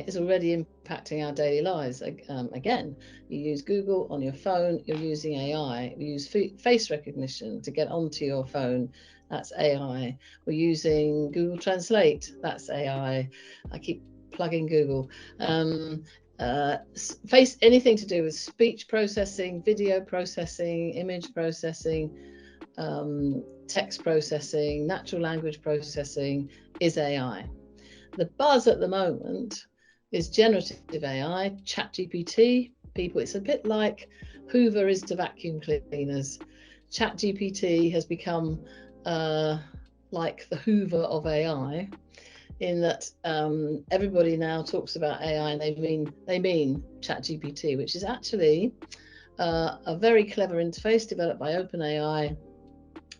AI is already impacting our daily lives. Again, you use Google on your phone, you're using AI. You use face recognition to get onto your phone, that's AI. We're using Google Translate, that's AI. I keep plugging Google. Anything to do with speech processing, video processing, image processing, text processing, natural language processing is AI. The buzz at the moment is generative AI, ChatGPT. It's a bit like Hoover is to vacuum cleaners. ChatGPT has become like the Hoover of AI, in that everybody now talks about AI and they mean ChatGPT, which is actually a very clever interface developed by OpenAI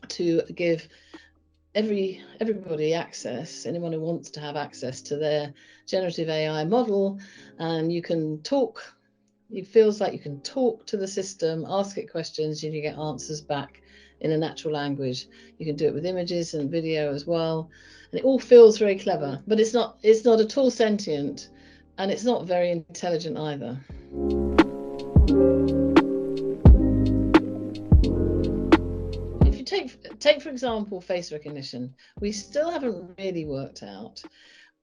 to give everybody access, anyone who wants to have access to their generative AI model, and you can talk. It feels like you can talk to the system, ask it questions, and you get answers back in a natural language. You can do it with images and video as well, and it all feels very clever, but it's not at all sentient, and it's not very intelligent either. Take for example face recognition. We still haven't really worked out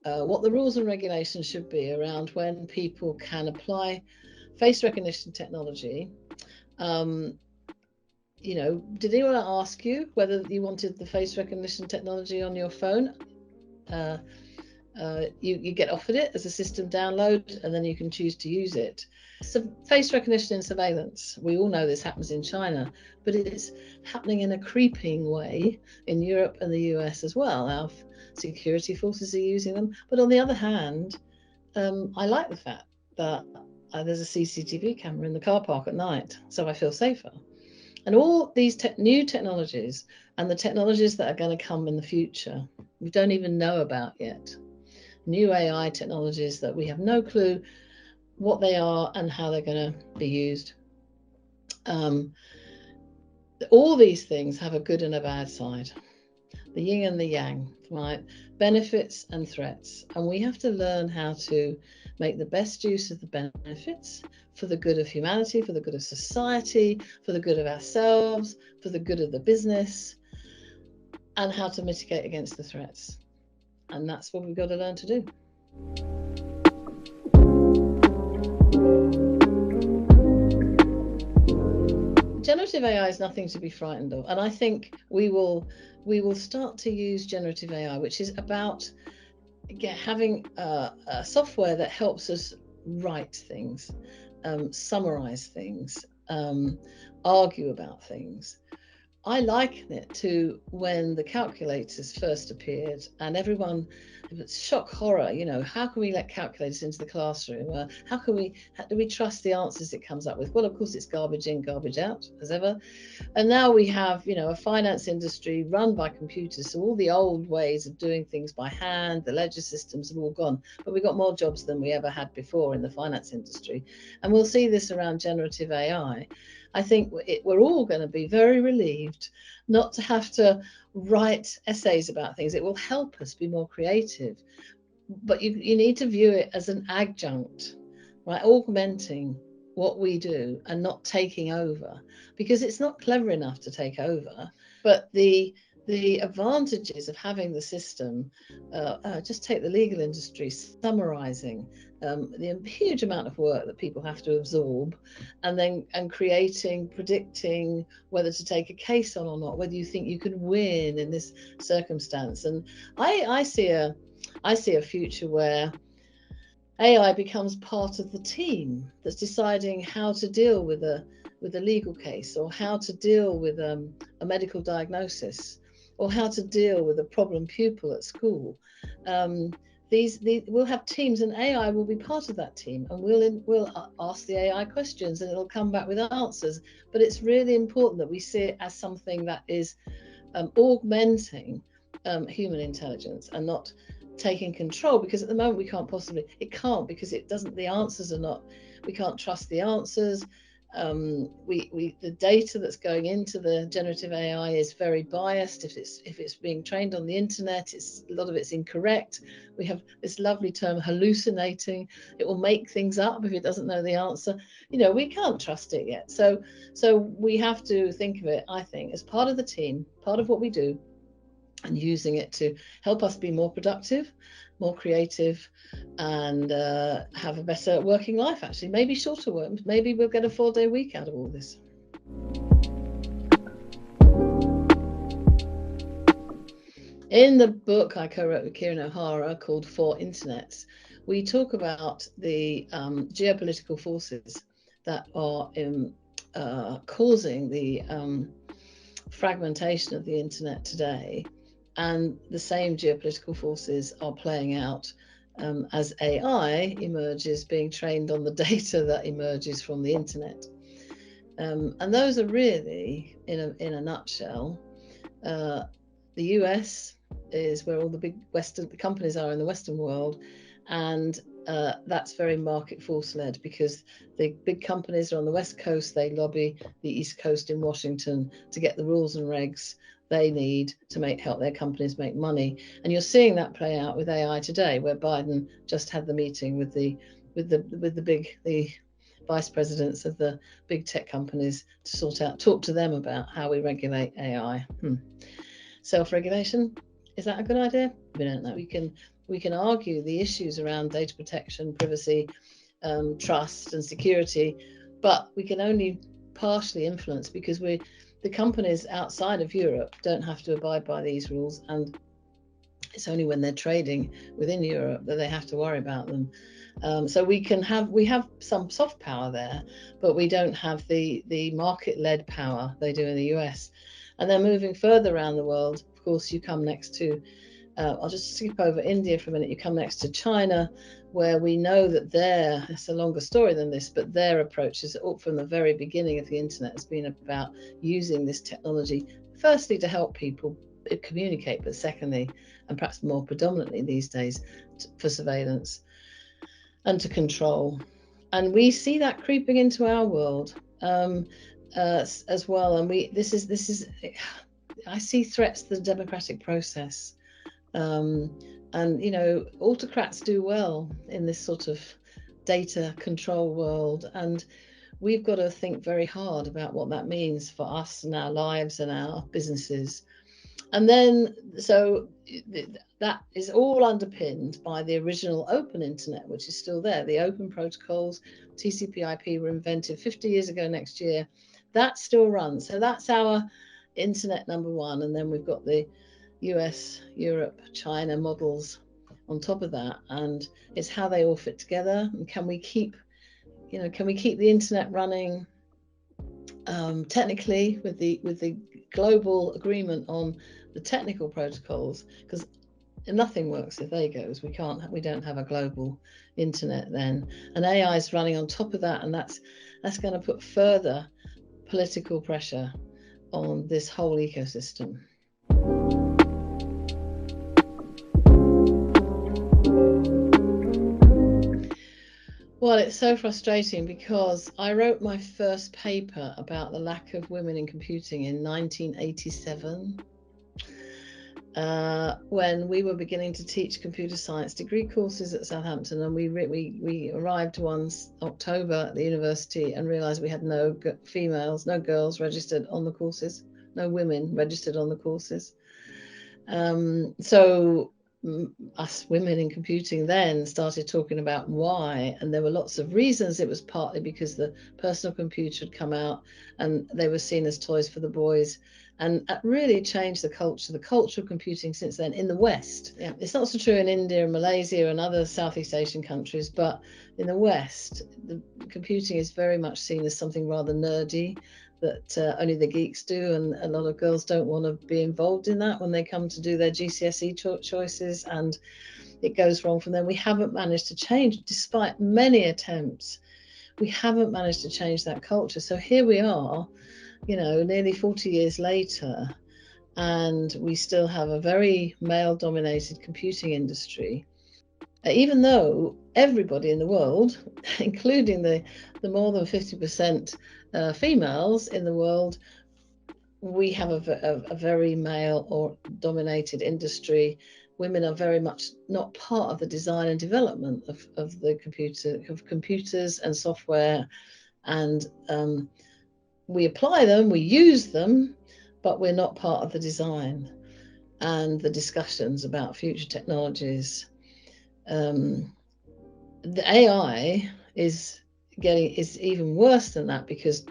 what the rules and regulations should be around when people can apply face recognition technology. You know, did anyone ask you whether you wanted the face recognition technology on your phone? You get offered it as a system download, and then you can choose to use it. So face recognition and surveillance, we all know this happens in China, but it's happening in a creeping way in Europe and the US as well. Our security forces are using them. But on the other hand, I like the fact that there's a CCTV camera in the car park at night, so I feel safer. And all these new technologies and the technologies that are going to come in the future, we don't even know about yet. New AI technologies that we have no clue what they are and how they're going to be used. All these things have a good and a bad side, the yin and the yang, right? Benefits and threats. And we have to learn how to make the best use of the benefits for the good of humanity, for the good of society, for the good of ourselves, for the good of the business, and how to mitigate against the threats. And that's what we've got to learn to do. Generative AI is nothing to be frightened of, and I think we will start to use generative AI, which is about having a software that helps us write things, summarize things, argue about things. I liken it to when the calculators first appeared, and everyone, shock horror, you know, how can we let calculators into the classroom? How do we trust the answers it comes up with? Well, of course, it's garbage in, garbage out, as ever. And now we have, you know, a finance industry run by computers. So all the old ways of doing things by hand, the ledger systems have all gone. But we've got more jobs than we ever had before in the finance industry. And we'll see this around generative AI. I think we're all going to be very relieved not to have to write essays about things. It will help us be more creative. But you need to view it as an adjunct, right? Augmenting what we do and not taking over, because it's not clever enough to take over. But the advantages of having the system, just take the legal industry, summarizing the huge amount of work that people have to absorb, and creating, predicting whether to take a case on or not, whether you think you can win in this circumstance. And I see a future where AI becomes part of the team that's deciding how to deal with a legal case, or how to deal with a medical diagnosis, or how to deal with a problem pupil at school. We'll have teams, and AI will be part of that team, and we'll ask the AI questions, and it'll come back with answers. But it's really important that we see it as something that is augmenting human intelligence and not taking control, because at the moment it can't, because the answers are not, we can't trust the answers. The data that's going into the generative AI is very biased. If it's being trained on the internet, a lot of it's incorrect. We have this lovely term hallucinating. It will make things up if it doesn't know the answer. We can't trust it yet. So we have to think of it, I think, as part of the team, part of what we do, and using it to help us be more productive, more creative, and have a better working life, actually. Maybe shorter work. Maybe we'll get a 4-day week out of all this. In the book I co-wrote with Kieran O'Hara called Four Internets, we talk about the geopolitical forces that are causing the fragmentation of the internet today. And the same geopolitical forces are playing out as AI emerges, being trained on the data that emerges from the internet. And those are really, in a nutshell, the US is where all the big Western companies are in the Western world, and that's very market force led, because the big companies are on the West Coast. They lobby the East Coast in Washington to get the rules and regs they need to help their companies make money. And you're seeing that play out with AI today, where Biden just had the meeting with the vice presidents of the big tech companies to talk to them about how we regulate AI. Self-regulation, is that a good idea? We don't know. We can argue the issues around data protection, privacy, trust and security, but we can only partially influence, because the companies outside of Europe don't have to abide by these rules, and it's only when they're trading within Europe that they have to worry about them. So we have some soft power there, but we don't have the market-led power they do in the US. And then moving further around the world, of course, you come next to, I'll just skip over India for a minute. You come next to China, where we know that it's a longer story than this, but their approach is from the very beginning of the internet has been about using this technology, firstly, to help people communicate, but secondly, and perhaps more predominantly these days, for surveillance and to control. And we see that creeping into our world as well. And this is I see threats to the democratic process. And autocrats do well in this sort of data control world, and we've got to think very hard about what that means for us and our lives and our businesses. And then, so that is all underpinned by the original open internet, which is still there. The open protocols, TCP/IP, were invented 50 years ago next year. That still runs. So that's our internet number one. And then we've got the US, Europe, China models on top of that. And it's how they all fit together. And can we keep the internet running technically with the global agreement on the technical protocols, because nothing works if they goes. We don't have a global internet then, and AI is running on top of that, and that's going to put further political pressure on this whole ecosystem. Well, it's so frustrating, because I wrote my first paper about the lack of women in computing in 1987, when we were beginning to teach computer science degree courses at Southampton, and we arrived one October at the university and realised we had no girls registered on the courses, no women registered on the courses. So us women in computing then started talking about why, and there were lots of reasons. It was partly because the personal computer had come out and they were seen as toys for the boys, and that really changed the culture of computing since then in the West. Yeah, it's not so true in India and Malaysia and other Southeast Asian countries, but in the West, the computing is very much seen as something rather nerdy, that only the geeks do, and a lot of girls don't want to be involved in that when they come to do their GCSE choices, and it goes wrong from them. We haven't managed to change, despite many attempts. We haven't managed to change that culture. So here we are, nearly 40 years later, and we still have a very male-dominated computing industry, even though everybody in the world, including the more than 50% females in the world, we have a very male or dominated industry. Women are very much not part of the design and development of the computers and software, and we apply them, we use them, but we're not part of the design and the discussions about future technologies. The AI is even worse than that, because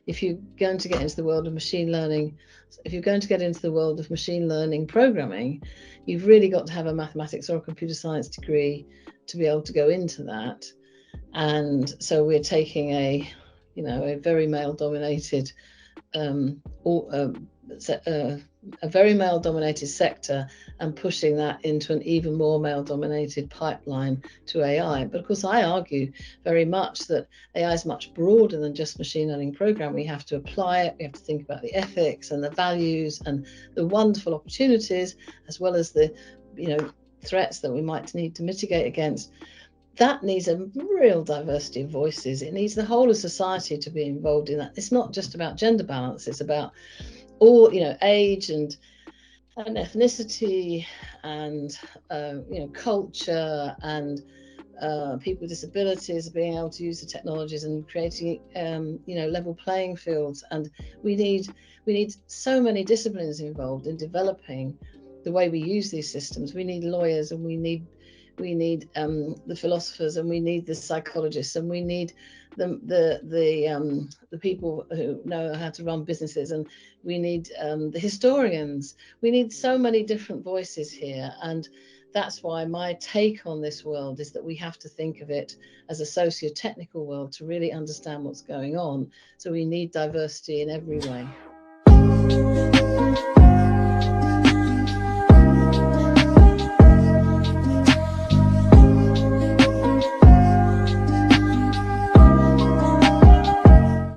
if you're going to get into the world of machine learning, if you're going to get into the world of machine learning programming, you've really got to have a mathematics or a computer science degree to be able to go into that. And so we're taking a very male dominated a very male dominated sector and pushing that into an even more male dominated pipeline to AI. But of course, I argue very much that AI is much broader than just machine learning program. We have to apply it, we have to think about the ethics and the values and the wonderful opportunities, as well as the threats that we might need to mitigate against. That needs a real diversity of voices. It needs the whole of society to be involved in that. It's not just about gender balance, it's about all, age and ethnicity and culture and people with disabilities being able to use the technologies and creating level playing fields. And we need so many disciplines involved in developing the way we use these systems. We need lawyers, and we need the philosophers, and we need the psychologists, and we need the people who know how to run businesses, and we need the historians. We need so many different voices here, and that's why my take on this world is that we have to think of it as a socio-technical world to really understand what's going on. So we need diversity in every way.